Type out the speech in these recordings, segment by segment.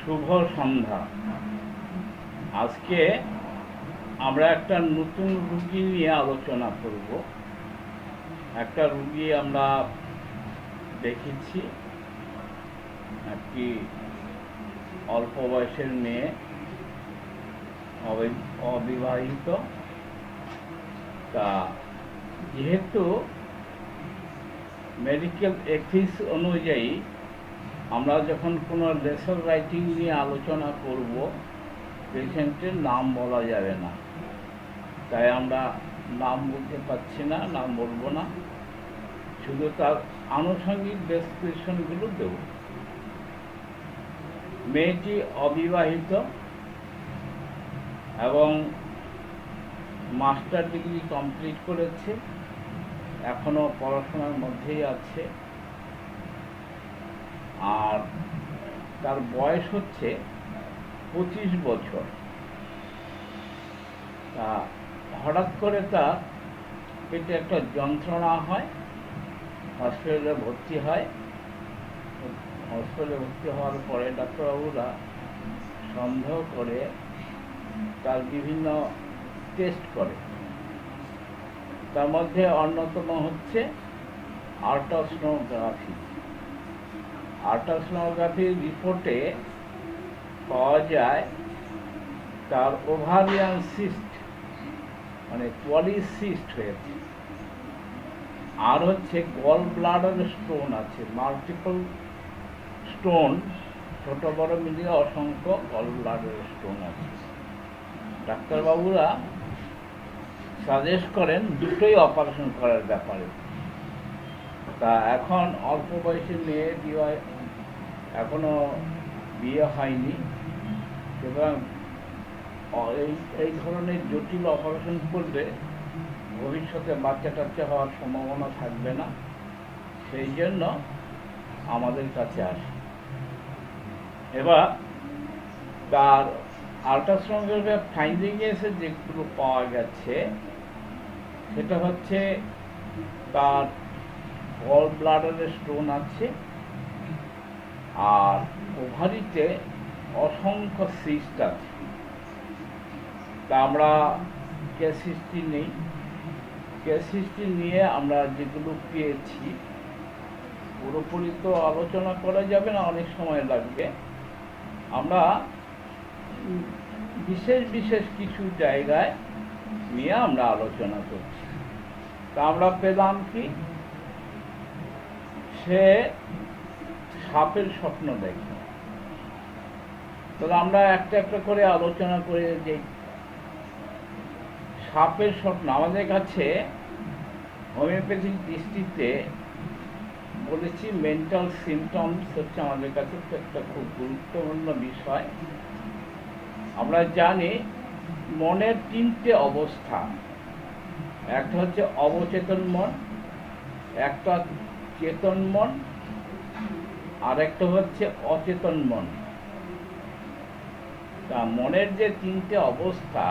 শুভ সন্ধ্যা। আজকে আমরা একটা নতুন রুগী নিয়ে আলোচনা করব। একটা রুগী আমরা দেখেছি, একটি অল্প বয়সের মেয়ে, অবিবাহিত। তা যেহেতু মেডিকেল এথিক্স অনুযায়ী আমরা যখন কোনো লেসার রাইটিং নিয়ে আলোচনা করব, পেশেন্টের নাম বলা যাবে না, তাই আমরা নাম বলতে পারছি না, নাম বলবো না, শুধু তার আনুষঙ্গিক ডেসক্রিপশনগুলো দেব। মেয়েটি অবিবাহিত এবং মাস্টার ডিগ্রি কমপ্লিট করেছে, এখনও পড়াশোনার মধ্যেই আছে, আর তার বয়স হচ্ছে 25 বছর। তা হঠাৎ করে তার পেটে একটা যন্ত্রণা হয়, হসপিটালে ভর্তি হয়। হসপিটালে ভর্তি হওয়ার পরে ডাক্তারবাবুরা সন্দেহ করে তার বিভিন্ন টেস্ট করে, তার মধ্যে অন্যতম হচ্ছে আল্ট্রাসোনোগ্রাফি। আল্ট্রাসোনোগ্রাফির রিপোর্টে পাওয়া যায় তার ওভারিয়ান সিস্ট, মানে পলিসিস্ট হয়েছে, আর হচ্ছে গল ব্লাডার স্টোন আছে, মাল্টিপল স্টোন, ছোট বড় মিলিয়ে অসংখ্য গল ব্লাডার স্টোন আছে। ডাক্তারবাবুরা সাজেস্ট করেন দুটোই অপারেশন করার ব্যাপারে। তা এখন অল্প বয়সী মেয়ে, এখনো বিয়ে হয়নি, এবং এই ধরনের জটিল অপারেশন করলে ভবিষ্যতে বাচ্চা টাচ্চা হওয়ার সম্ভাবনা থাকবে না, সেই জন্য আমাদের কাছে আসে। এবার তার আল্ট্রাসোনোগ্রাফি ফাইন্ডিংয়ে এসে যেগুলো পাওয়া গেছে সেটা হচ্ছে তার গল ব্লাডারে স্টোন আছে, আর ওভারিতে অসংখ্য সিস্ট আছে। তা আমরা কেস হিস্ট্রি নেই, কেস হিস্ট্রি নিয়ে আমরা যেগুলো পেয়েছি পুরোপুরি তো আলোচনা করা যাবে না, অনেক সময় লাগবে। আমরা বিশেষ বিশেষ কিছু জায়গায় নিয়ে আমরা আলোচনা করছি। তা আমরা পেলাম কি, সে সাপের স্বপ্ন দেখে। তাহলে আমরা একটা একটা করে আলোচনা করে যে সাপের স্বপ্ন আমাদের কাছে হোমিওপ্যাথিক দৃষ্টিতে বলেছি, মেন্টাল সিমটমস হচ্ছে আমাদের কাছে একটা খুব গুরুত্বপূর্ণ বিষয়। আমরা জানি মনের তিনটে অবস্থা, একটা হচ্ছে অবচেতন মন, একটা চেতন মন, আর একটা হচ্ছে অচেতন মন। তা মনের যে তিনটে অবস্থা,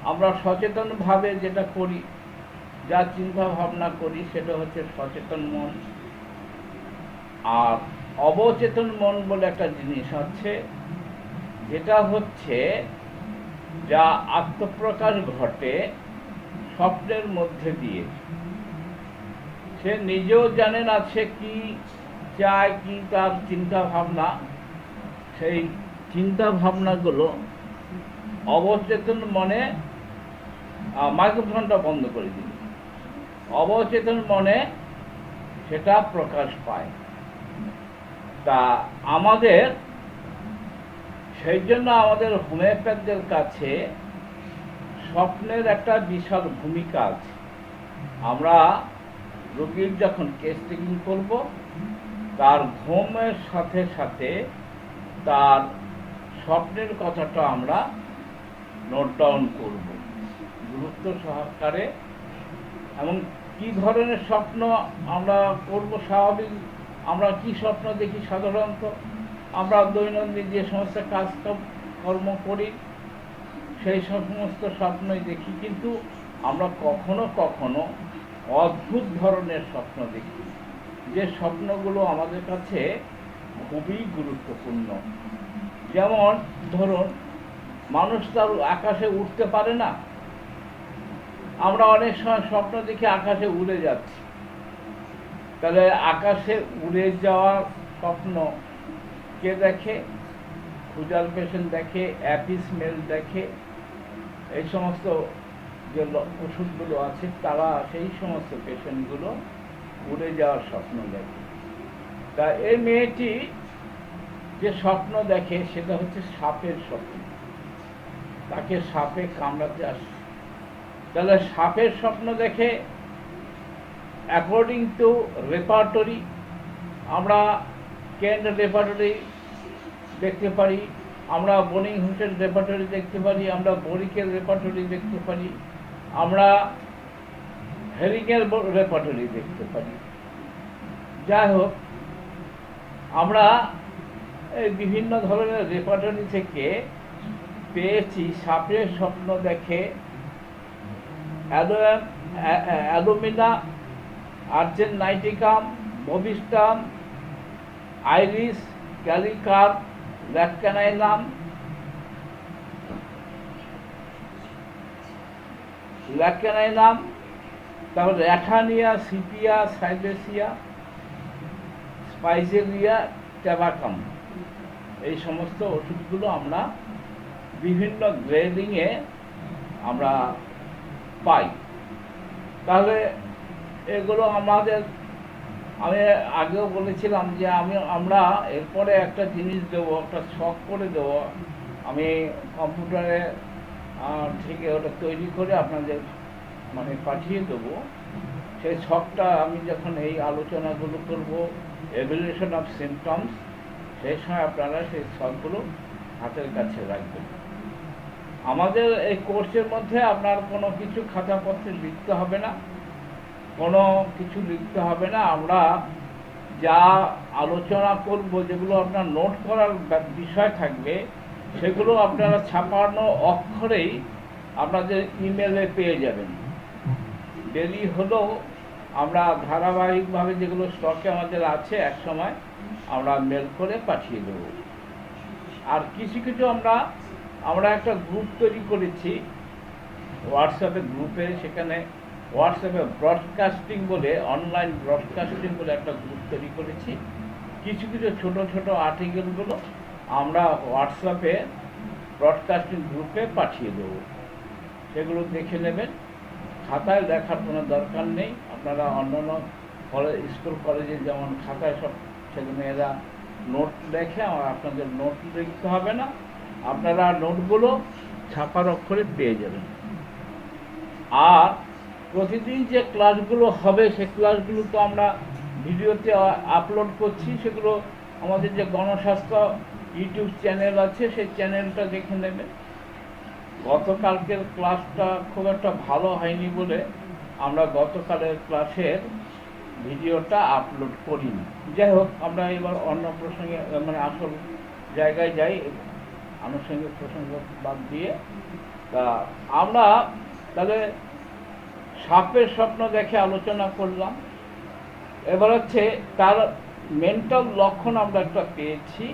আমরা সচেতনভাবে যেটা করি, যা চিন্তা ভাবনা করি, সেটা হচ্ছে সচেতন মন। আর অবচেতন মন বলে একটা জিনিস আছে, যেটা হচ্ছে যা আত্মপ্রকাশ ঘটে স্বপ্নের মধ্যে দিয়ে। সে নিজেও জানে না সে কি চায়, কি তার চিন্তা ভাবনা, সেই চিন্তা ভাবনাগুলো অবচেতন মনে, মাইক্রোফোনটা বন্ধ করে দিল, অবচেতন মনে সেটা প্রকাশ পায়। তা আমাদের সেই জন্য আমাদের হোমিওপ্যাথদের কাছে স্বপ্নের একটা বিশাল ভূমিকা আছে। আমরা রোগীর যখন কেস টেকিং করব, তার ঘুমের সাথে সাথে তার স্বপ্নের কথাটা আমরা নোট ডাউন করব গুরুত্ব সহকারে। এবং কি ধরনের স্বপ্ন আমরা করব, স্বাভাবিক আমরা কি স্বপ্ন দেখি, সাধারণত আমরা দৈনন্দিন যে সমস্ত কাজকর্ম করি সেই সমস্ত স্বপ্নই দেখি, কিন্তু আমরা কখনো কখনো অদ্ভুত ধরনের স্বপ্ন দেখি, যে স্বপ্নগুলো আমাদের কাছে খুবই গুরুত্বপূর্ণ। যেমন ধরুন, মানুষ তো আর আকাশে উঠতে পারে না। আমরা অনেক সময় স্বপ্ন দেখি আকাশে উড়ে যাচ্ছি। তাহলে আকাশে উড়ে যাওয়ার স্বপ্ন কে দেখে? ক্ষুধার পেশেন্ট দেখে, অ্যাপিসমেল দেখে, এই সমস্ত যে ওষুধগুলো আছে তারা সেই সমস্ত পেশেন্টগুলো উড়ে যাওয়ার স্বপ্ন দেখে। তা এই মেয়েটি যে স্বপ্ন দেখে সেটা হচ্ছে সাপের স্বপ্ন, তাকে সাপে কামড়াতে আসে। তাহলে সাপের স্বপ্ন দেখে অ্যাকর্ডিং টু রেপার্টরি, আমরা কেন্ট রেপার্টরি দেখতে পারি, আমরা বনিংহামের রেপার্টরি দেখতে পারি, আমরা বোরিকের রেপার্টরি দেখতে পারি, আমরা হেরিংয়ের রেপার্টরি দেখতে পারি। যাই হোক, আমরা এই বিভিন্ন ধরনের রেপার্টরি থেকে পেয়েছি সাপের স্বপ্ন দেখে অ্যালুমিনা, আর্জেন্টাইনিকাম, বভিস্টাম, আইরিস, ক্যালিকার্প, ল্যাটকানাইলাম, তারপর র্যাঠানিয়া, সিপিয়া, সাইলেসিয়া, স্পাইজেরিয়া, ট্যাবাকাম, এই সমস্ত ওষুধগুলো আমরা বিভিন্ন গ্রেডিংয়ে আমরা পাই। তাহলে এগুলো আমাদের, আমি আগেও বলেছিলাম যে আমরা এরপরে একটা জিনিস দেবো, একটা ছক করে দেবো, আমি কম্পিউটারে থেকে ওটা তৈরি করে আপনাদের মানে পাঠিয়ে দেবো। সেই ছকটা আমি যখন এই আলোচনাগুলো করব, এভ্যালুয়েশন অফ সিমটমস, সেই সময় আপনারা সেই ছকগুলো হাতের কাছে রাখবেন। আমাদের এই কোর্সের মধ্যে আপনার কোনো কিছু খাতাপত্রে লিখতে হবে না, কোনো কিছু লিখতে হবে না। আমরা যা আলোচনা করব, যেগুলো আপনার নোট করার বিষয় থাকবে, সেগুলো আপনারা ছাপানো অক্ষরেই আপনাদের ইমেলে পেয়ে যাবেন। দেরি হলেও আমরা ধারাবাহিকভাবে যেগুলো স্টকে আমাদের আছে এক সময় আমরা মেল করে পাঠিয়ে দেব। আর কিছু কিছু আমরা একটা গ্রুপ তৈরি করেছি হোয়াটসঅ্যাপে গ্রুপে, সেখানে হোয়াটসঅ্যাপে ব্রডকাস্টিং বলে, অনলাইন ব্রডকাস্টিং বলে একটা গ্রুপ তৈরি করেছি। কিছু কিছু ছোট ছোট আর্টিকেলগুলো আমরা হোয়াটসঅ্যাপে ব্রডকাস্টিং গ্রুপে পাঠিয়ে দেবো, সেগুলো দেখে নেবেন। খাতায় লেখার কোনো দরকার নেই। আপনারা অন্যান্য স্কুল কলেজে যেমন খাতায় সব ছেলেমেয়েরা নোট লেখে, আপনাদের নোট লিখতে হবে না, আপনারা নোটগুলো ছাপার অক্ষরে পেয়ে যাবেন। আর প্রতিদিন যে ক্লাসগুলো হবে সেই ক্লাসগুলো তো আমরা ভিডিওতে আপলোড করছি, সেগুলো আমাদের যে গণস্বাস্থ্য ইউটিউব চ্যানেল আছে সেই চ্যানেলটা দেখে নেবেন। গতকালকের ক্লাসটা খুব একটা ভালো হয়নি বলে আমরা গতকালের ক্লাসের ভিডিওটা আপলোড করিনি। যাই হোক, আমরা এবার অন্য প্রসঙ্গে মানে আসল জায়গায় যাই, আনুষঙ্গিক প্রসঙ্গ বাদ দিয়ে। তা আমরা তাহলে সাপের স্বপ্ন দেখে আলোচনা করলাম। এবার হচ্ছে তার মেন্টাল লক্ষণ আমরা একটা পেয়েছি,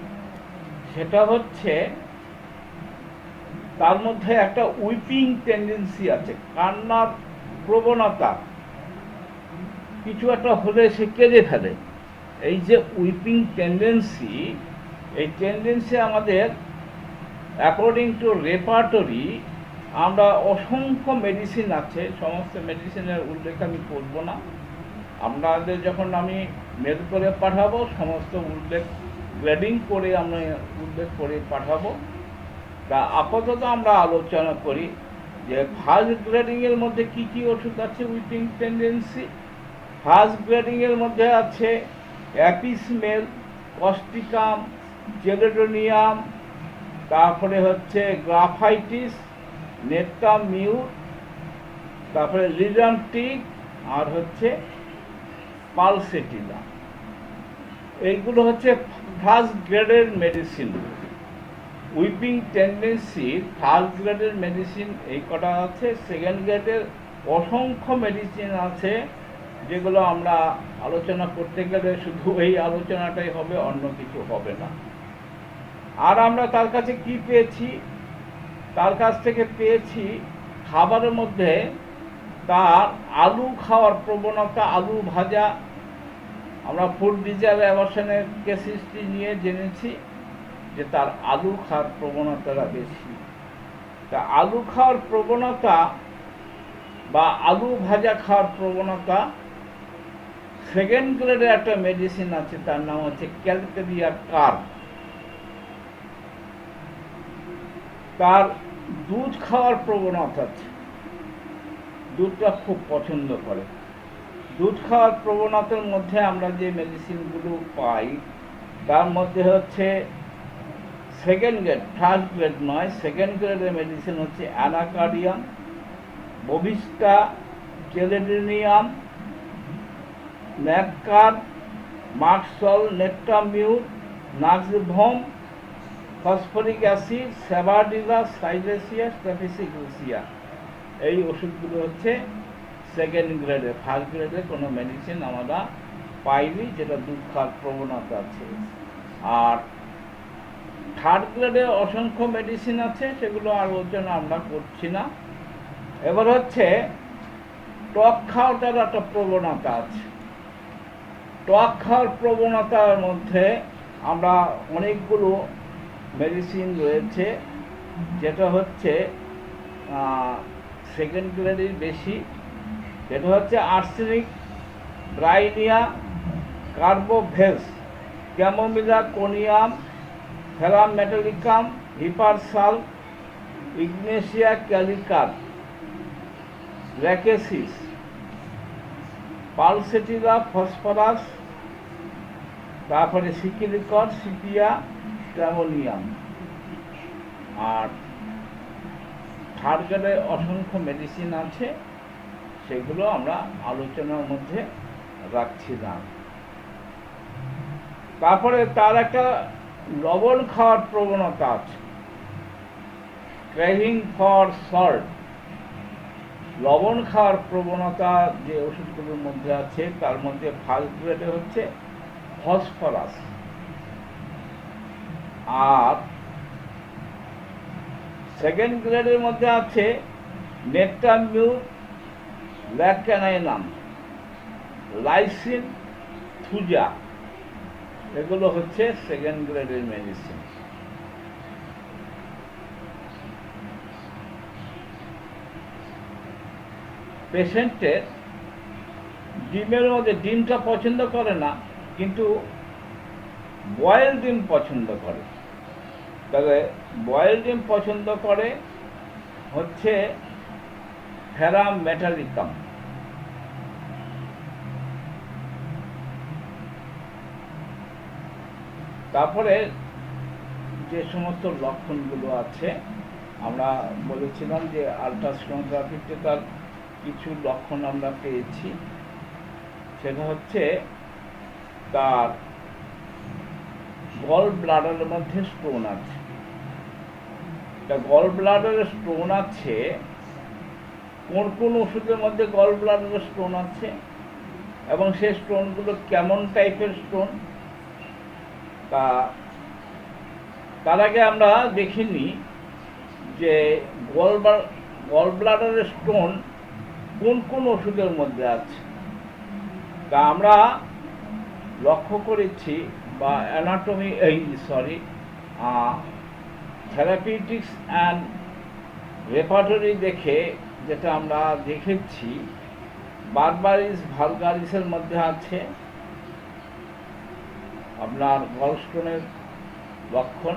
সেটা হচ্ছে তার মধ্যে একটা উইপিং টেন্ডেন্সি আছে, কান্নার প্রবণতা, কিছু একটা হলে সে কেঁদে ফেলে। এই যে উইপিং টেন্ডেন্সি, এই টেন্ডেন্সি আমাদের অ্যাকর্ডিং টু রেপার্টরি আমরা অসংখ্য মেডিসিন আছে, সমস্ত মেডিসিনের উল্লেখ আমি করব না। আপনাদের যখন আমি মেল করে পাঠাবো, সমস্ত উল্লেখ গ্রেডিং করে আমরা উল্লেখ করে পাঠাবো। তা আপাতত আমরা আলোচনা করি যে ফার্স্ট গ্রেডিংয়ের মধ্যে কি কি ওষুধ আছে উইপিং টেন্ডেন্সি। ফার্স্ট গ্রেডিংয়ের মধ্যে আছে অ্যাপিসমেল, কস্টিকাম, চেলেডোনিয়াম, তারপরে হচ্ছে গ্রাফাইটিস, নেট্টামিউর, তারপরে লিডামটিক, আর হচ্ছে পালসেটিলা। এইগুলো হচ্ছে ফার্স্ট গ্রেডের মেডিসিন। উইপিং টেন্ডেন্সি ফার্স্ট গ্রেডের মেডিসিন এই কটা আছে। সেকেন্ড গ্রেডের অসংখ্য মেডিসিন আছে, যেগুলো আমরা আলোচনা করতে গেলে শুধু এই আলোচনাটাই হবে, অন্য কিছু হবে না। আর আমরা তার কাছে কি পেয়েছি? তার কাছ থেকে পেয়েছি খাবারের মধ্যে তার আলু খাওয়ার প্রবণতা, আলু ভাজা। আমরা ফুড ডিজাইন অ্যাভারশনের কেস হিস্ট্রি নিয়ে জেনেছি যে তার আলু খাওয়ার প্রবণতাটা বেশি। তা আলু খাওয়ার প্রবণতা বা আলু ভাজা খাওয়ার প্রবণতা, সেকেন্ড গ্রেডের একটা মেডিসিন আছে, তার নাম হচ্ছে ক্যালকেরিয়া কার্ব। তার দুধ খাওয়ার প্রবণতা আছে, দুধটা খুব পছন্দ করে। দুধ খাওয়ার প্রবণতার মধ্যে আমরা যে মেডিসিনগুলো পাই তার মধ্যে হচ্ছে সেকেন্ড গ্রেড, ফার্স্ট গ্রেড নয়, সেকেন্ড গ্রেডের মেডিসিন হচ্ছে অ্যানাকার্ডিয়াম, বভিস্টা, টেলেডোনিয়াম, ন্যাটকার, মার্কসল, নেট্টামিউর, নাক্সভম, ফসফরিক অ্যাসিড, স্যাভাডিলা, সাইলেসিয়া, স্ট্রাফিসিগ্রেসিয়া। এই ওষুধগুলো হচ্ছে সেকেন্ড গ্রেডে। ফার্স্ট গ্রেডে কোনো মেডিসিন আমরা পাইনি যেটা দুধ খাওয়ার প্রবণতা আছে। আর থার্ড গ্রেডে অসংখ্য মেডিসিন আছে, সেগুলো আলোচনা আমরা করছি না। এবার হচ্ছে টক খাওয়াটার একটা প্রবণতা আছে। টক খাওয়ার প্রবণতার মধ্যে আমরা অনেকগুলো মেডিসিন রয়েছে, যেটা হচ্ছে সেকেন্ড গ্রেডের বেশি। যেটা হচ্ছে arsenic, ব্রাইনিয়া, কার্বোভেস, chamomilla, conium, ফেরাম metallicum, হিপারসাল, Ignatia ক্যালিকার, র্যাকেসিস, pulsatilla, phosphorus, তারপরে সিকিলিকর, সিপিয়া, ট্রামোনিয়াম। আর থার্ড গ্রেডে অসংখ্য মেডিসিন আছে, সেগুলো আমরা আলোচনার মধ্যে রাখছি না। তারপরে তার একটা লবণ খাওয়ার প্রবণতা আছে, ক্রেভিং ফর সল্ট। লবণ খাওয়ার প্রবণতা যে ওষুধগুলোর মধ্যে আছে তার মধ্যে ফার্স্ট গ্রেডে হচ্ছে ফসফরাস, আর সেকেন্ড গ্রেডের মধ্যে আছে নেট্টামিউর, ল্যাকানাইনাম, লাইসিন, থুজা। এগুলো হচ্ছে সেকেন্ড গ্রেডের মেডিসিন। পেশেন্টের ডিমের মধ্যে, ডিমটা পছন্দ করে না কিন্তু বয়েল ডিম পছন্দ করে, তবে বয়েল ডিম পছন্দ করে হচ্ছে ফেরাম মেটালিকাম। তারপরে যে সমস্ত লক্ষণগুলো আছে, আমরা বলেছিলাম যে আলট্রাসোনোগ্রাফিতে তার কিছু লক্ষণ আমরা পেয়েছি। সেটা হচ্ছে তার গল ব্লাডারের মধ্যে স্টোন আছে। গল ব্লাডারে স্টোন আছে, কোন কোন ওষুধের মধ্যে গল ব্লাডারে স্টোন আছে এবং সেই স্টোনগুলো কেমন টাইপের স্টোন, তার আগে আমরা দেখিনি যে গল ব্লাডারের স্টোন কোন কোন ওষুধের মধ্যে আছে। তা আমরা লক্ষ্য করেছি বা থেরাপিউটিক্স অ্যান্ড রেপার্টরি দেখে যেটা আমরা দেখেছি, বারবারিস ভালগারিসের মধ্যে আছে আপনার গলস্টোনের লক্ষণ,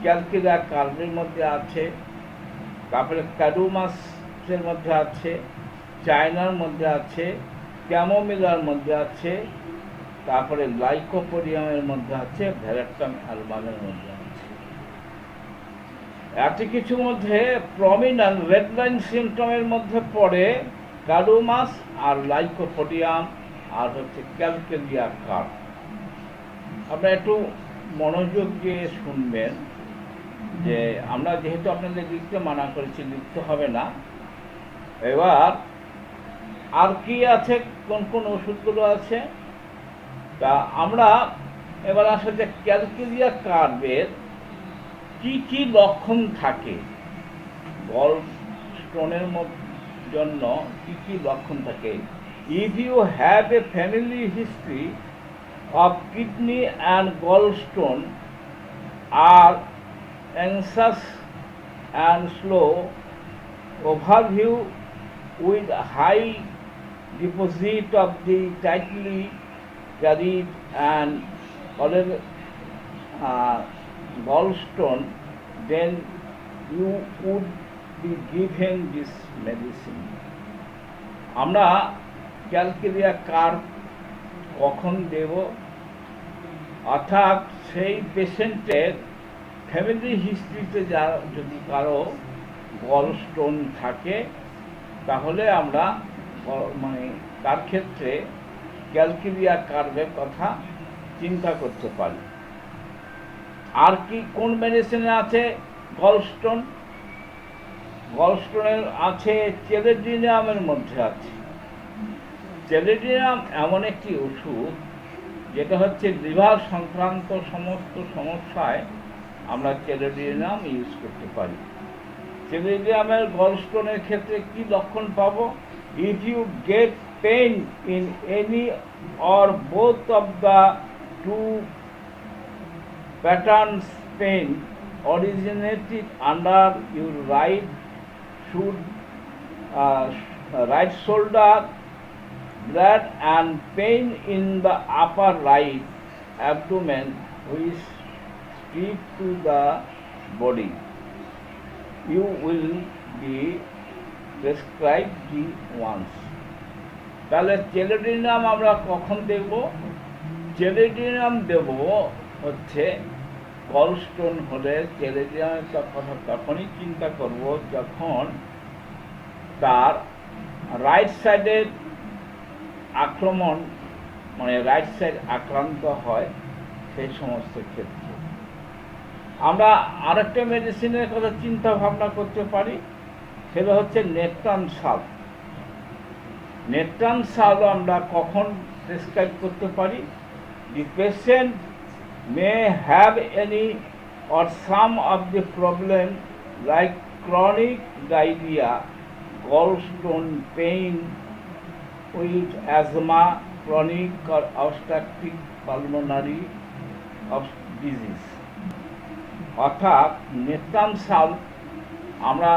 ক্যালকেরিয়া কার্বের মধ্যে আছে, তারপরে ক্যাডুমাসের মধ্যে আছে, চায়নার মধ্যে আছে, ক্যামোমিলার মধ্যে আছে, তারপরে লাইকোপোডিয়ামের মধ্যে আছে, ভ্যারাক্টাম অ্যালবামের মধ্যে আছে। এত কিছুর মধ্যে প্রমিনেন্ট রেড লাইন সিমটমের মধ্যে পড়ে ক্যাডুমাস আর লাইকোপোডিয়াম আর হচ্ছে ক্যালকেরিয়া কার্ব। আপনারা একটু মনোযোগ দিয়ে শুনবেন যে আমরা যেহেতু আপনাদের লিখতে মানা করেছি, লিখতে হবে না। এবার আর কি আছে, কোন কোন ওষুধগুলো আছে, তা আমরা এবার আসলে ক্যালকেরিয়া কার্বের কি কি লক্ষণ থাকে গল স্টোনের জন্য, কি কি লক্ষণ থাকে? If you have a family history of kidney and gallstone, are anxious and slow, overview with high deposit of the tightly carried and gallstone, then you would be given this medicine. আমরা calcarea curve কখন দেব, অর্থাৎ সেই পেশেন্টের family হিস্ট্রিতে যদি কারো গল stone থাকে তাহলে আমরা তার ক্ষেত্রে ক্যালকেরিয়া কার্ভের কথা চিন্তা করতে পারি। আর কি কোন মেডিসিনে আছে গলস্টোন? গলস্টোনের আছে চেলেডিনামের মধ্যে আছে। চেলেডিনাম এমন একটি ওষুধ যেটা হচ্ছে লিভার সংক্রান্ত সমস্ত সমস্যায় আমরা চেলেডিনাম ইউজ করতে পারি। চেলেডিনামের গলস্টোনের ক্ষেত্রে কি লক্ষণ পাবো? If you get pain in any or both of the two patterns, pain originated under your right shoulder blade and pain in the upper right abdomen which spread to the body, you will be prescribed the ones. তাহলে চেলেডিনাম আমরা কখন দেব? চেলেডিনাম দেব হচ্ছে gallstone হলে চেলেডিনামের কথা তখনই চিন্তা করব যখন তার রাইট সাইডের আক্রমণ, রাইট সাইড আক্রান্ত হয়, সেই সমস্ত ক্ষেত্রে। আমরা আরেকটা মেডিসিনের কথা চিন্তা ভাবনা করতে পারি, সেটা হচ্ছে নেট্রান সাল্ভ। নেট্রান সাল্ভ আমরা কখন প্রেসক্রাইব করতে পারি? দি patient may have any or some of the problem like chronic diarrhea, gallstone pain with asthma, chronic or obstructive pulmonary disease. অর্থাৎ নেট্রান সাল্ভ আমরা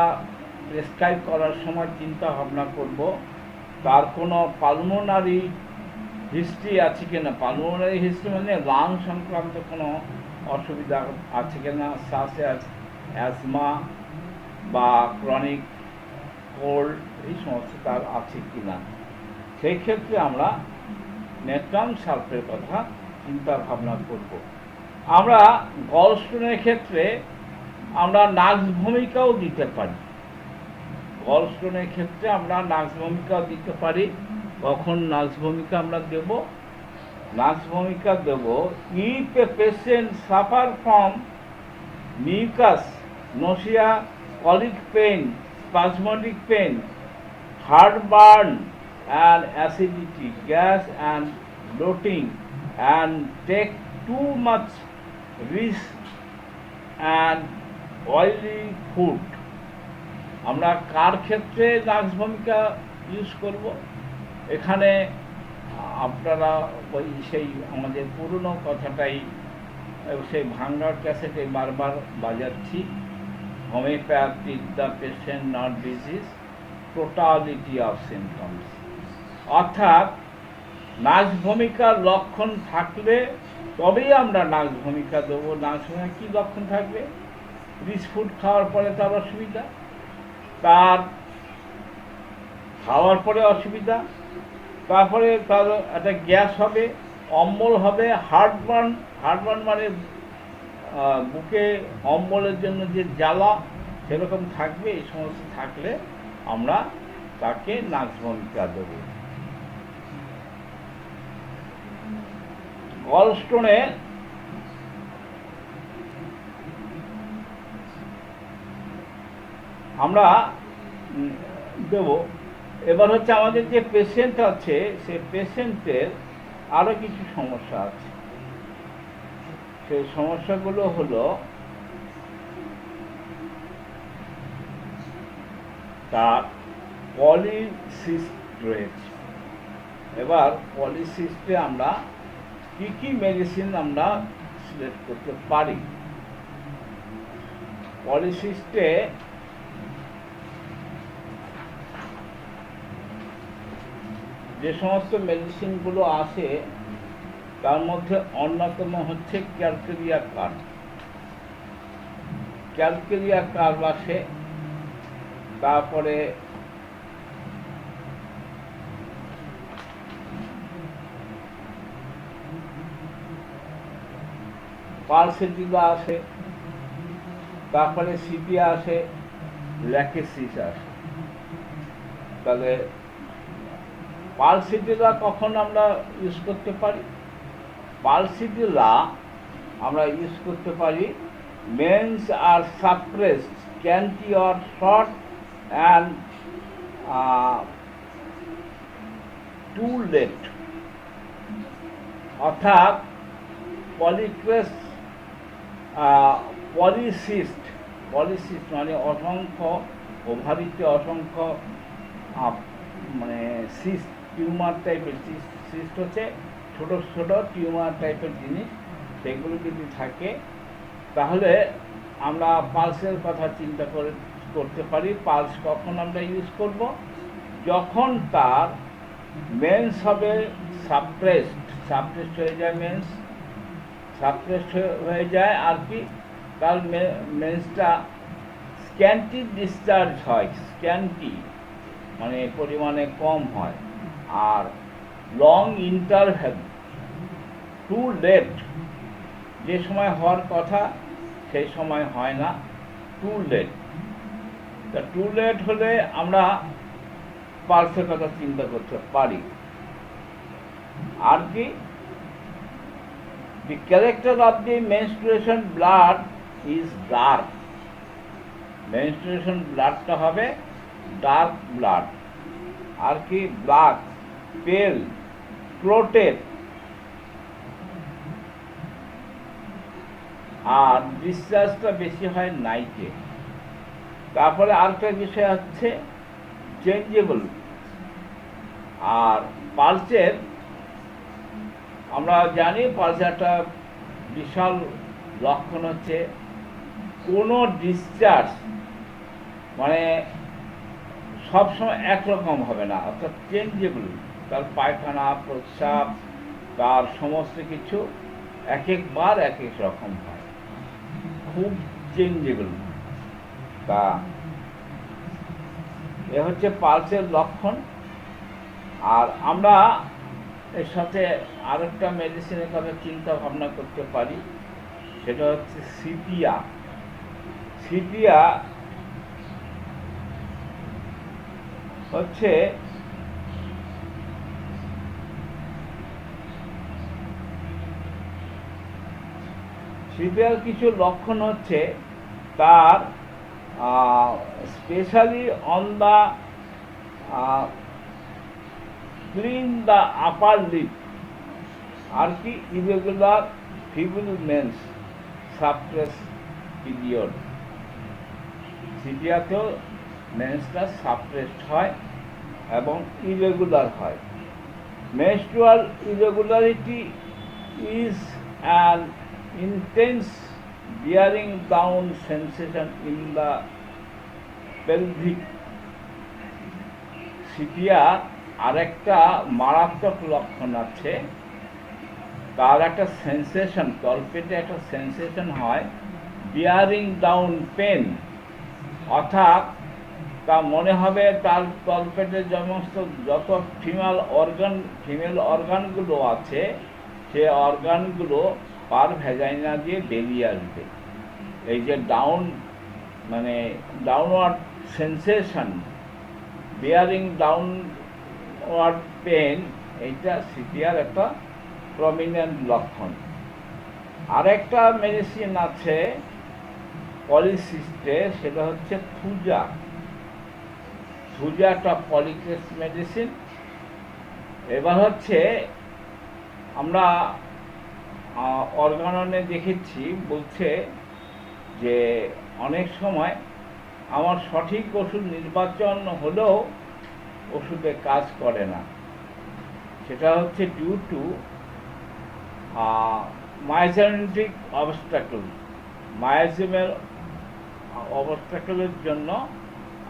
প্রেসক্রাইব করার সময় চিন্তা ভাবনা করব তার কোনো পালমোনারি হিস্ট্রি আছে কিনা। পালমোনারি হিস্ট্রি মানে লাং সংক্রান্ত কোনো অসুবিধা আছে কিনা, সাচ অ্যাজ অ্যাজমা বা ক্রনিক কোল্ড, এই সমস্ত তার আছে কিনা। সেই ক্ষেত্রে আমরা নেট্রান সালফের কথা চিন্তা ভাবনা করব। আমরা গলস্টোনের ক্ষেত্রে আমরা নাক্স ভূমিকাও দিতে পারি। গলস্টোনের ক্ষেত্রে আমরা নাক্স ভূমিকাও দিতে পারি। কখন নাক্স ভূমিকা আমরা দেব? নাক্স ভূমিকা দেব if a patient suffer from mucus, nausea, colic pain, spasmodic pain, heartburn and acidity, gas and bloating, and take too much rich and oily food. আমরা কার ক্ষেত্রে নাক্স ভূমিকা ইউজ করব? এখানে আপনারা ওই সেই আমাদের পুরনো কথাটাই, সেই ভাঙ্গার ক্যাসেটে বারবার বাজাচ্ছি, homeopathy the patient not disease, totality of symptoms. অর্থাৎ নাক্স ভূমিকার লক্ষণ থাকলে তবেই আমরা নাক্স ভূমিকা দেবো। নাক্স ভূমিকা কী লক্ষণ থাকবে? রিচ ফুড খাওয়ার পরে তার অসুবিধা, তার খাওয়ার পরে অসুবিধা, তারপরে তার একটা গ্যাস হবে, অম্বল হবে, হার্টবার্ন। হার্টবার্ন মানে বুকে অম্বলের জন্য যে জ্বালা সেরকম থাকবে। এই সমস্ত থাকলে আমরা তাকে নাক্স ভূমিকা দেব। গলস্টোনে আমরা দেব। এবার হচ্ছে আমাদের যে পেশেন্ট আছে সে পেশেন্টের আরও কিছু সমস্যা আছে। সেই সমস্যাগুলো হলো তার পলিসিস্ট রয়েছে। এবার পলিসিস্টে আমরা কি কি মেডিসিন আমরা সিলেক্ট করতে পারি। পলিসিস্টে যে সমস্ত মেডিসিনগুলো আসে তার মধ্যে অন্যতম হচ্ছে ক্যালকেরিয়া কার্ব। ক্যালকেরিয়া কার্ব আসে, তারপরে পালসেটিভা আসে, তারপরে সিপিয়া আসে, ল্যাকেসিস আসে। তাহলে পালসেটিভা কখন আমরা ইউজ করতে পারি? পালসেটিভা আমরা ইউজ করতে পারি মেন্স আর suppressed, scanty or short and too late, অর্থাৎ পলিসিস্ট মানে অসংখ্য ওভারিতে অসংখ্য মানে সিস্ট, টিউমার টাইপের সিস্ট হচ্ছে ছোট ছোট টিউমার টাইপের জিনিস, সেগুলো যদি থাকে তাহলে আমরা পালসের কথা চিন্তা করতে পারি। পালস কখন আমরা ইউজ করব? যখন তার মেন্স হবে সাপ্রেসড হয়ে যায়, মেন্স সাপ্রেসড হয়ে যায়, আর কি তার মেন্সটা স্ক্যান্টি ডিসচার্জ হয়, স্ক্যান্টি মানে পরিমাণে কম হয়, আর লং ইন্টারভ্যাল, টু লেট, যে সময় হওয়ার কথা সেই সময় হয় না, টু লেট। তা টু লেট হলে আমরা পালসের কথা চিন্তা করতে পারি। আর কি, the character of the menstruation blood is dark. menstruation ব্লাডটা হবে ডার্ক ব্লাড, আর কি ব্ল্যাক, পেল, ক্লোটেড, আর ডিসচার্জটা বেশি হয় নাইটে। তারপরে আরেকটা বিষয় হচ্ছে চেঞ্জেবল। আর পালসের আমরা জানি পালসের একটা বিশাল লক্ষণ হচ্ছে কোনো ডিসচার্জ মানে সবসময় একরকম হবে না, অর্থাৎ চেঞ্জেবল। তার পায়খানা, প্রস্রাব, তার সমস্ত কিছু এক একবার এক এক রকম হয়, খুব চেঞ্জেবল। তা এ হচ্ছে পালসের লক্ষণ। আর আমরা এর সাথে আরেকটা মেডিসিনের কথা চিন্তা ভাবনা করতে পারি, সেটা হচ্ছে সিপিয়া। সিপিয়া হচ্ছে সিপিয়ার কিছু লক্ষণ হচ্ছে তার specially on the clean the upper lip, আর কি irregular feeble menses, suppress period. সিপিয়াতেও মেন্সটা সাপ্রেসড হয় এবং ইরেগুলার হয়। Menstrual irregularity is an intense bearing down sensation in the pelvic. Sepia আরেকটা মারাত্মক লক্ষণ আছে, তার একটা সেন্সেশন, তলপেটে একটা সেন্সেশন হয়, বিয়ারিং ডাউন পেন, অর্থাৎ তা মনে হবে তার তলপেটে সমস্ত যত ফিমেল অর্গানগুলো আছে সে অর্গানগুলো পার ভ্যাজাইনা দিয়ে বেরিয়ে আসবে। এই যে মানে downward sensation, bearing downward pain, এইটা সিপিয়ার একটা প্রমিনেন্ট লক্ষণ। আরেকটা মেডিসিন আছে পলিসিস্টে, সেটা হচ্ছে থুজা। থুজা একটা পলিকেস মেডিসিন। এবার হচ্ছে আমরা অর্গাননে দেখেছি, বলছে যে অনেক সময় আমার সঠিক ওষুধ নির্বাচন হলেও ওষুধে কাজ করে না। সেটা হচ্ছে ডিউ টু মায়োজেনেটিক অবস্ট্রাকল। মায়োজেমের অবস্ট্রাকলের জন্য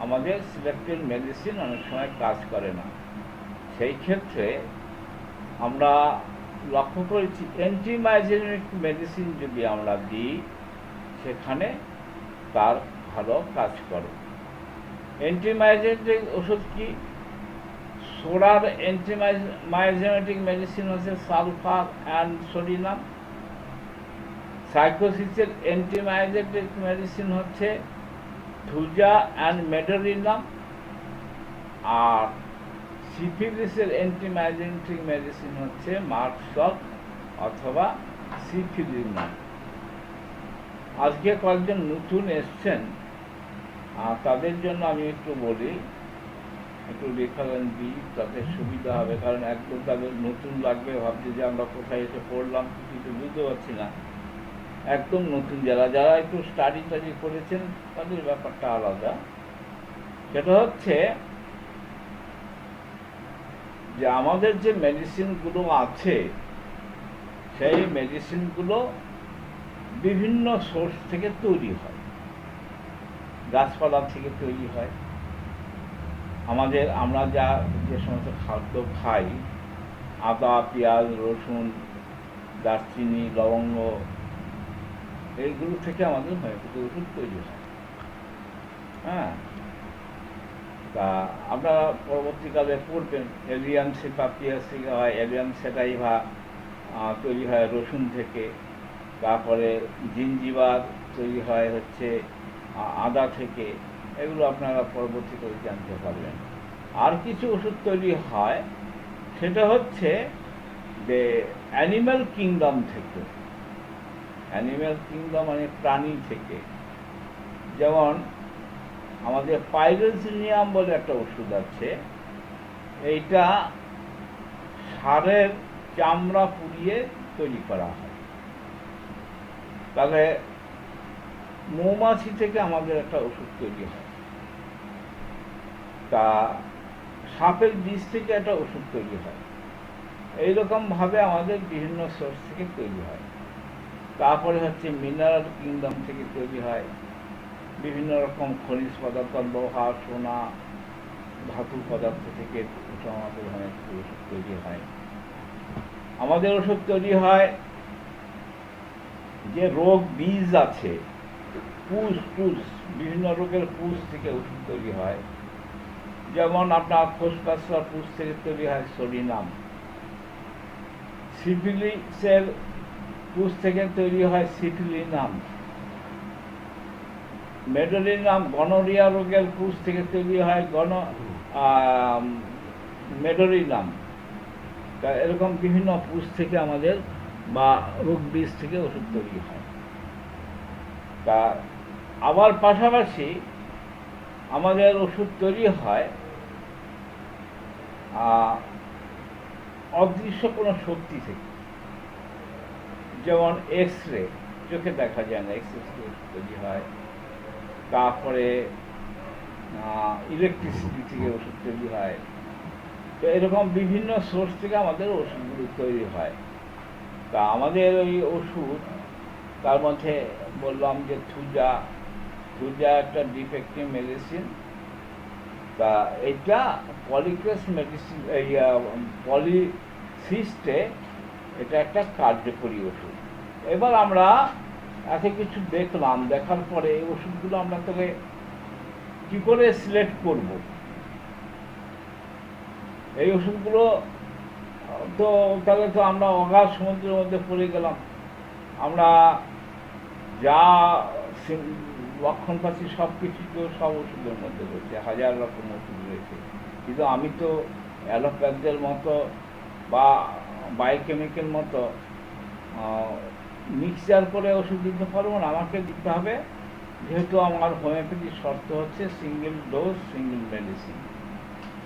আমাদের সিলেক্টেড মেডিসিন অনেক সময় কাজ করে না। সেই ক্ষেত্রে আমরা লক্ষ্য করেছি অ্যান্টিমায়োজেনিক মেডিসিন যদি আমরা দিই সেখানে তার ভালো কাজ করে। অ্যান্টিমায়োজেনিক ওষুধ কি? সোডার অ্যান্টিমায়োজেনেটিক মেডিসিন হচ্ছে সালফার অ্যান্ড সোডিয়াম। সাইকোসিসের অ্যান্টিমায়োজেটিক মেডিসিন হচ্ছে থুজা অ্যান্ড মেডোরিনাম। আর সিফিলিসের অ্যান্টিমায়োজেটিক মেডিসিন হচ্ছে মার্কসল অথবা সিফিলিনাম। আজকে কয়েকজন নতুন এসছেন, তাদের জন্য আমি একটু বলি, একটু রেফারেন্স দিই, তাতে সুবিধা হবে। কারণ একদম তাদের নতুন লাগবে, ভাবছে যে আমরা কোথায় এসে পড়লাম কিছু বুঝতে পারছি না। একদম নতুন যারা একটু স্টাডি করেছেন তাদের ব্যাপারটা আলাদা। সেটা হচ্ছে যে আমাদের যে মেডিসিনগুলো আছে সেই মেডিসিনগুলো বিভিন্ন সোর্স থেকে তৈরি হয়, গাছপালা থেকে তৈরি হয়। আমরা যে সমস্ত খাদ্য খাই, আদা, পেঁয়াজ, রসুন, দারচিনি, লবঙ্গ, এইগুলো থেকে আমাদের হোমিওপ্যাথি ওষুধ তৈরি হয়। হ্যাঁ, তা আপনারা পরবর্তীকালে পড়বেন এলিয়ান সেপাপিয়াসিকা হয়, এলিয়ান সেটাইভা তৈরি হয় রসুন থেকে। তারপরে জিঞ্জিবার তৈরি হয় হচ্ছে আদা থেকে। এগুলো আপনারা পরবর্তীকালে জানতে পারবেন। আর কিছু ওষুধ তৈরি হয় সেটা হচ্ছে যে অ্যানিম্যাল কিংডম থেকে। অ্যানিম্যাল কিংডম মানে প্রাণী থেকে। যেমন আমাদের পাইরোজিনিয়াম বলে একটা ওষুধ আছে, এইটা ষাঁড়ের চামড়া পুড়িয়ে তৈরি করা হয়। তাহলে মৌমাছি থেকে আমাদের একটা ওষুধ তৈরি হয়। তা সাপের বীজ থেকে একটা ওষুধ তৈরি হয়। এইরকমভাবে আমাদের বিভিন্ন সোর্স থেকে তৈরি হয়। তারপরে হচ্ছে মিনারেল কিংডম থেকে তৈরি হয়। বিভিন্ন রকম খনিজ পদার্থ, লোহা, সোনা, ধাতু পদার্থ থেকে আমাদের ওষুধ তৈরি হয়। আমাদের ওষুধ তৈরি হয় যে রোগ বীজ আছে, পুষ, বিভিন্ন রোগের পুষ থেকে ওষুধ তৈরি হয়। যেমন আপনার খোসপাসলার পুষ থেকে তৈরি হয় সোডিনাম। সিফিলিসের পুষ থেকে তৈরি হয় সিফিলিনাম। মেডোরিনাম, গনোরিয়া রোগের পুষ থেকে তৈরি হয় মেডোরিনাম। তা এরকম বিভিন্ন পুষ থেকে আমাদের বা রোগ বীজ থেকে ওষুধ তৈরি হয়। তা আবার পাশাপাশি আমাদের ওষুধ তৈরি হয় অদৃশ্য কোনো শক্তি থেকে। যেমন এক্স রে, চোখে দেখা যায় না, এক্স রে থেকে ওষুধ তৈরি হয়। তারপরে ইলেকট্রিসিটি থেকে ওষুধ তৈরি হয়। তো এরকম বিভিন্ন সোর্স থেকে আমাদের ওষুধগুলো তৈরি হয়। তা আমাদের ওই ওষুধ, তার মধ্যে বললাম যে থুজা একটা ডিফেক্টিভ মেডিসিন। তা এটা পলিক্রেস মেডিসিন, পলিসিস্টে এটা একটা কার্যকরী ওষুধ। এবার আমরা এত কিছু দেখলাম, দেখার পরে এই ওষুধগুলো আমরা তাহলে কি করে সিলেক্ট করব? এই ওষুধগুলো তো তাহলে তো আমরা অগাধ সমুদ্রের মধ্যে পড়ে গেলাম। আমরা যা লক্ষণ পাচ্ছি সব কিছু তো সব ওষুধের মধ্যে রয়েছে, হাজার রকম ওষুধ রয়েছে। কিন্তু আমি তো অ্যালোপ্যাথদের মতো বা বায়োকেমিক্যাল মতো মিক্সচার করে ওষুধ দিতে পারবো না। আমাকে দিতে হবে, যেহেতু আমার হোমিওপ্যাথির শর্ত হচ্ছে সিঙ্গেল ডোজ সিঙ্গেল মেডিসিন।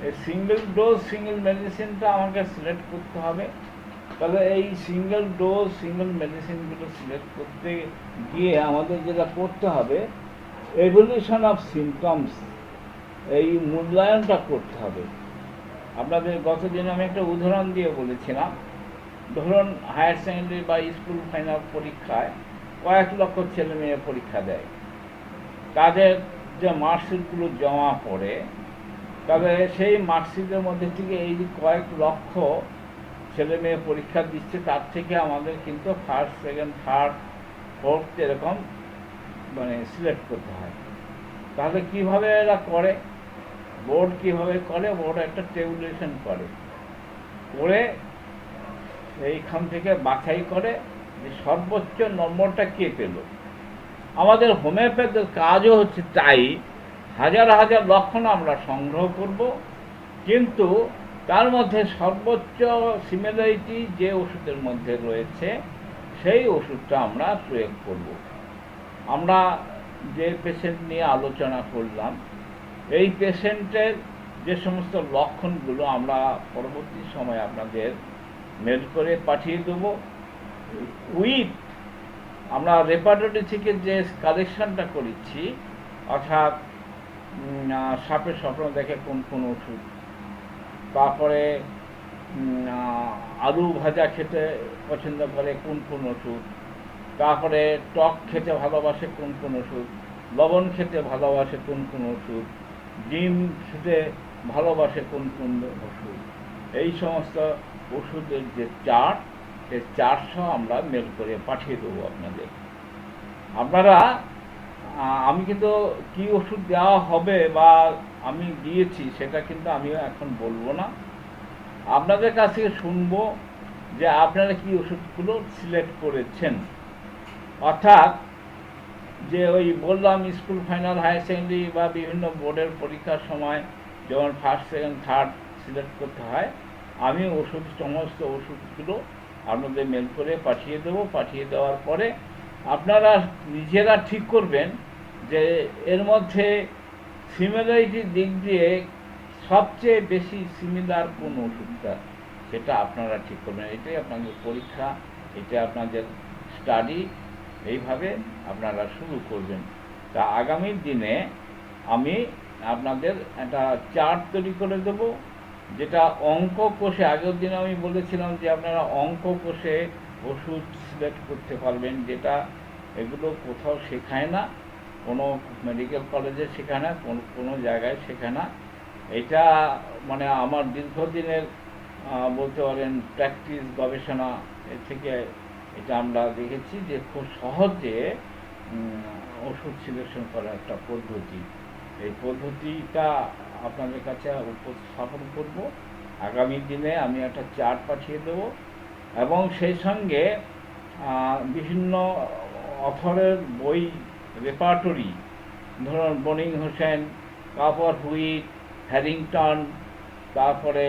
এই সিঙ্গেল ডোজ সিঙ্গেল মেডিসিনটা আমাকে সিলেক্ট করতে হবে। তাহলে এই সিঙ্গেল ডোজ সিঙ্গেল মেডিসিনগুলো সিলেক্ট করতে গিয়ে আমাদের যেটা করতে হবে এভলিউশন অফ সিমটমস, এই মূল্যায়নটা করতে হবে। আপনাদের গতদিন আমি একটা উদাহরণ দিয়ে বলেছিলাম, ধরুন হায়ার সেকেন্ডারি বা স্কুল ফাইনাল পরীক্ষায় কয়েক লক্ষ ছেলে মেয়ে পরীক্ষা দেয়, তাদের যে মার্কশিটগুলো জমা পড়ে, তবে সেই মার্কশিটের মধ্যে থেকে এই যে কয়েক লক্ষ ছেলে মেয়ে পরীক্ষা দিচ্ছে, তার থেকে আমাদের কিন্তু ফার্স্ট, সেকেন্ড, থার্ড, ফোর্থ এরকম মানে সিলেক্ট করতে হয়। তাহলে কিভাবে এরা করে, বোর্ড কিভাবে করে, বোর্ড একটা টেবুলেশন করে এইখান থেকে বাছাই করে যে সর্বোচ্চ নম্বরটা কে পেল। আমাদের হোমিওপ্যাথির কাজও হচ্ছে তাই, হাজার হাজার লক্ষণ আমরা সংগ্রহ করব, কিন্তু তার মধ্যে সর্বোচ্চ সিমিলারিটি যে ওষুধের মধ্যে রয়েছে সেই ওষুধটা আমরা প্রয়োগ করব। আমরা যে পেশেন্ট নিয়ে আলোচনা করলাম, এই পেশেন্টের যে সমস্ত লক্ষণগুলো আমরা পরবর্তী সময় আপনাদের মেল করে পাঠিয়ে দেব, উইথ আমরা রেপার্টরি থেকে যে কালেকশনটা করেছি, অর্থাৎ সাপের স্বপ্ন দেখে কোন কোন ওষুধ, তারপরে আলু ভাজা খেতে পছন্দ করে কোন কোন ওষুধ, তারপরে টক খেতে ভালোবাসে কোন কোন ওষুধ, লবণ খেতে ভালোবাসে কোন কোন ওষুধ, ডিম খেতে ভালোবাসে কোন কোন ওষুধ, এই সমস্ত ওষুধের যে চার্ট, সেই চার্ট সহ আমরা মেল করে পাঠিয়ে দেবো আপনাদের। আপনারা আমি কিন্তু কি ওষুধ দেওয়া হবে বা আমি দিয়েছি সেটা কিন্তু আমিও এখন বলবো না, আপনাদের কাছ থেকে শুনবো যে আপনারা কি ওষুধগুলো সিলেক্ট করেছেন। অর্থাৎ যে ওই বললাম স্কুল ফাইনাল, হায়ার সেকেন্ডারি বা বিভিন্ন বোর্ডের পরীক্ষার সময় যেমন ফার্স্ট, সেকেন্ড, থার্ড সিলেক্ট করতে হয়, আমি সমস্ত ওষুধগুলো আপনাদের মেল করে পাঠিয়ে দেবো। পাঠিয়ে দেওয়ার পরে আপনারা নিজেরা ঠিক করবেন যে এর মধ্যে সিমিলারিটির দিক দিয়ে সবচেয়ে বেশি সিমিলার কোন ওষুধটা, সেটা আপনারা ঠিক করবেন। এটাই আপনাদের পরীক্ষা, এটা আপনাদের স্টাডি, এইভাবে আপনারা শুরু করবেন। তা আগামী দিনে আমি আপনাদের একটা চার্ট তৈরি করে দেব, যেটা অঙ্ক কষে, আগের দিনে আমি বলেছিলাম যে আপনারা অঙ্ক কষে ওষুধ সিলেক্ট করতে পারবেন, যেটা এগুলো কোথাও শেখায় না, কোনো মেডিকেল কলেজে শেখায় না, কোনো জায়গায় শেখায় না। এটা মানে আমার দীর্ঘদিনের বলতে পারেন প্র্যাকটিস, গবেষণা এর থেকে এটা আমরা দেখেছি যে খুব সহজে ওষুধ সিলেকশন করার একটা পদ্ধতি। এই পদ্ধতিটা আপনাদের কাছে উপস্থাপন করব। আগামী দিনে আমি একটা চার্ট পাঠিয়ে দেব, এবং সেই সঙ্গে বিভিন্ন অথরের বই রেপার্টরি, ধরুন বনিং হোসেন, কাপার হুইট, হ্যারিংটন, তারপরে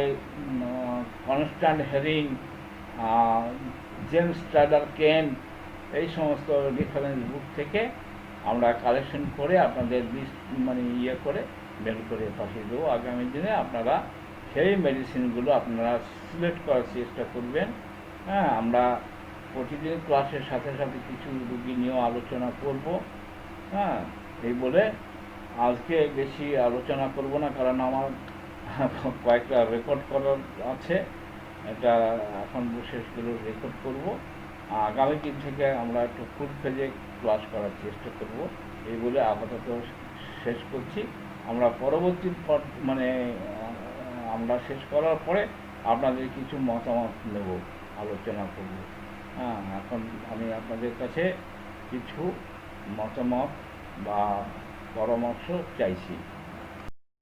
কনস্ট্যান্ট হেরিং, জেমস ট্রাডার কেন, এই সমস্ত রেফারেন্স বুক থেকে আমরা কালেকশন করে আপনাদের মানে করে মেল করে পাঠিয়ে দেবো। আগামী দিনে আপনারা সেই মেডিসিনগুলো আপনারা সিলেক্ট করার চেষ্টা করবেন। হ্যাঁ, আমরা প্রতিদিন ক্লাসের সাথে সাথে কিছু রুগী নিয়েও আলোচনা করব। হ্যাঁ, এই বলে আজকে বেশি আলোচনা করব না, কারণ আমার কয়েকটা রেকর্ড করার আছে, এটা এখন শেষগুলো রেকর্ড করব। আগামী দিন থেকে আমরা একটু ফুল পেজে ক্লাস করার চেষ্টা করব। এই বলে আপাতত শেষ করছি। আমরা পরবর্তী মানে আমরা শেষ করার পরে আপনাদের কিছু মতামত নেব, আলোচনা করব। হ্যাঁ, এখন আমি আপনাদের কাছে কিছু মতামত বা পরামর্শ চাইছি।